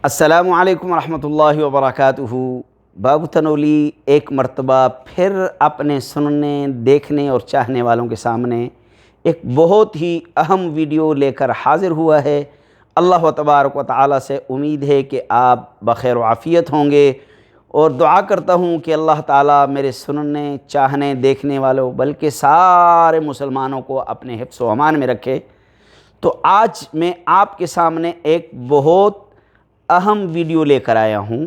السلام علیکم ورحمۃ اللہ وبرکاتہ۔ بابو تنولی ایک مرتبہ پھر اپنے سننے، دیکھنے اور چاہنے والوں کے سامنے ایک بہت ہی اہم ویڈیو لے کر حاضر ہوا ہے۔ اللہ تبارک و تعالی سے امید ہے کہ آپ بخیر و عافیت ہوں گے، اور دعا کرتا ہوں کہ اللہ تعالیٰ میرے سننے، چاہنے، دیکھنے والوں بلکہ سارے مسلمانوں کو اپنے حفظ و امان میں رکھے۔ تو آج میں آپ کے سامنے ایک بہت اہم ویڈیو لے کر آیا ہوں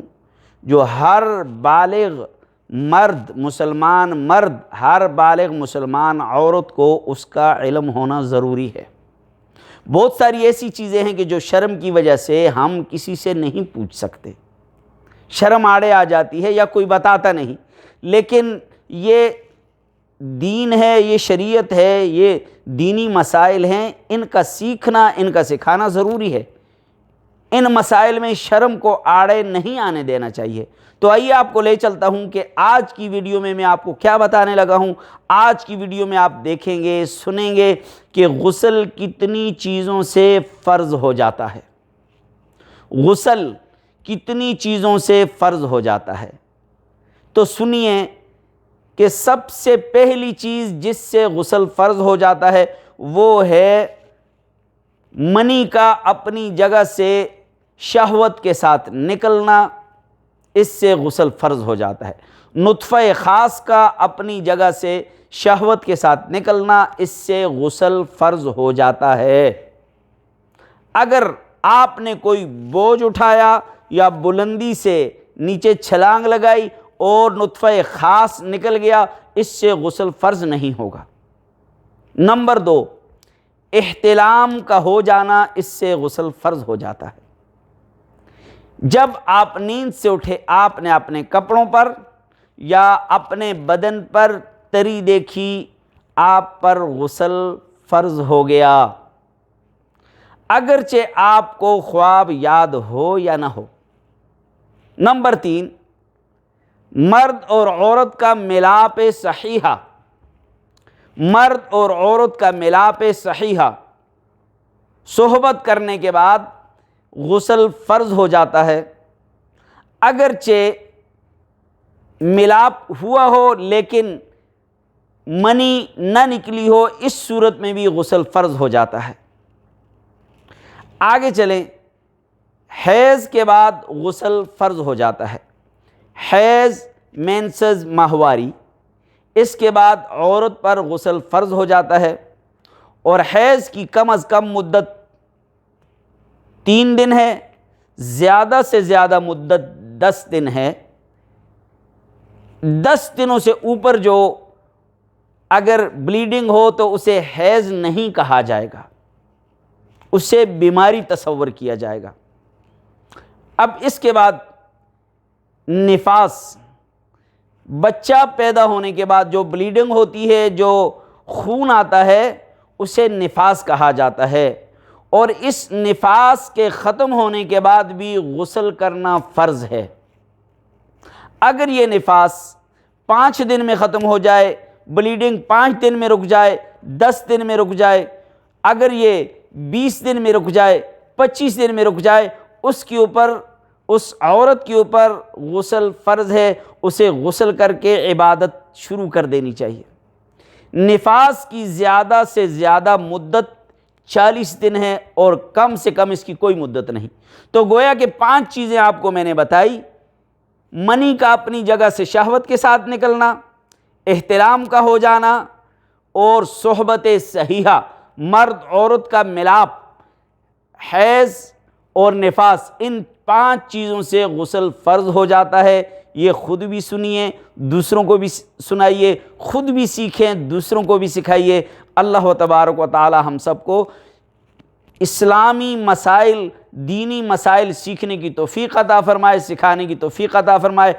جو ہر بالغ مرد، مسلمان مرد، ہر بالغ مسلمان عورت کو اس کا علم ہونا ضروری ہے۔ بہت ساری ایسی چیزیں ہیں کہ جو شرم کی وجہ سے ہم کسی سے نہیں پوچھ سکتے، شرم آڑے آ جاتی ہے یا کوئی بتاتا نہیں، لیکن یہ دین ہے، یہ شریعت ہے، یہ دینی مسائل ہیں، ان کا سیکھنا، ان کا سکھانا ضروری ہے۔ ان مسائل میں شرم کو آڑے نہیں آنے دینا چاہیے۔ تو آئیے آپ کو لے چلتا ہوں کہ آج کی ویڈیو میں آپ کو کیا بتانے لگا ہوں۔ آج کی ویڈیو میں آپ دیکھیں گے، سنیں گے کہ غسل کتنی چیزوں سے فرض ہو جاتا ہے، غسل کتنی چیزوں سے فرض ہو جاتا ہے۔ تو سنیے کہ سب سے پہلی چیز جس سے غسل فرض ہو جاتا ہے وہ ہے منی کا اپنی جگہ سے شہوت کے ساتھ نکلنا، اس سے غسل فرض ہو جاتا ہے۔ نطفہ خاص کا اپنی جگہ سے شہوت کے ساتھ نکلنا، اس سے غسل فرض ہو جاتا ہے۔ اگر آپ نے کوئی بوجھ اٹھایا یا بلندی سے نیچے چھلانگ لگائی اور نطفہ خاص نکل گیا، اس سے غسل فرض نہیں ہوگا۔ نمبر 2، احتلام کا ہو جانا، اس سے غسل فرض ہو جاتا ہے۔ جب آپ نیند سے اٹھے، آپ نے اپنے کپڑوں پر یا اپنے بدن پر تری دیکھی، آپ پر غسل فرض ہو گیا، اگرچہ آپ کو خواب یاد ہو یا نہ ہو۔ نمبر 3، مرد اور عورت کا ملاپ صحیحہ، مرد اور عورت کا ملاپ صحیحہ صحبت کرنے کے بعد غسل فرض ہو جاتا ہے۔ اگرچہ ملاپ ہوا ہو لیکن منی نہ نکلی ہو، اس صورت میں بھی غسل فرض ہو جاتا ہے۔ آگے چلیں، حیض کے بعد غسل فرض ہو جاتا ہے۔ حیض، مینسز، ماہواری، اس کے بعد عورت پر غسل فرض ہو جاتا ہے، اور حیض کی کم از کم مدت 3 دن ہے، زیادہ سے زیادہ مدت 10 دن ہے۔ 10 دنوں سے اوپر جو اگر بلیڈنگ ہو تو اسے حیض نہیں کہا جائے گا، اسے بیماری تصور کیا جائے گا۔ اب اس کے بعد نفاس، بچہ پیدا ہونے کے بعد جو بلیڈنگ ہوتی ہے، جو خون آتا ہے، اسے نفاس کہا جاتا ہے، اور اس نفاس کے ختم ہونے کے بعد بھی غسل کرنا فرض ہے۔ اگر یہ نفاس 5 دن میں ختم ہو جائے، بلیڈنگ 5 دن میں رک جائے، 10 دن میں رک جائے، اگر یہ 20 دن میں رک جائے، 25 دن میں رک جائے، اس کے اوپر، اس عورت کے اوپر غسل فرض ہے، اسے غسل کر کے عبادت شروع کر دینی چاہیے۔ نفاس کی زیادہ سے زیادہ مدت 40 دن ہے، اور کم سے کم اس کی کوئی مدت نہیں۔ تو گویا کہ 5 چیزیں آپ کو میں نے بتائی: منی کا اپنی جگہ سے شہوت کے ساتھ نکلنا، احتلام کا ہو جانا، اور صحبت صحیحہ، مرد عورت کا ملاپ، حیض اور نفاس، ان 5 چیزوں سے غسل فرض ہو جاتا ہے۔ یہ خود بھی سنیے، دوسروں کو بھی سنائیے، خود بھی سیکھیں، دوسروں کو بھی سکھائیے۔ اللہ تبارک و تعالی ہم سب کو اسلامی مسائل، دینی مسائل سیکھنے کی توفیق عطا فرمائے، سکھانے کی توفیق عطا فرمائے۔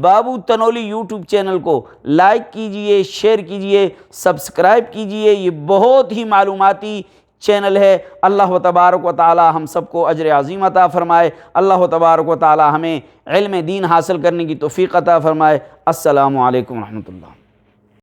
بابو تنولی یوٹیوب چینل کو لائک کیجئے، شیئر کیجئے، سبسکرائب کیجئے، یہ بہت ہی معلوماتی چینل ہے۔ اللہ تبارک و تعالی ہم سب کو اجر عظیم عطا فرمائے۔ اللہ تبارک و تعالی ہمیں علم دین حاصل کرنے کی توفیق عطا فرمائے۔ السلام علیکم ورحمۃ اللہ۔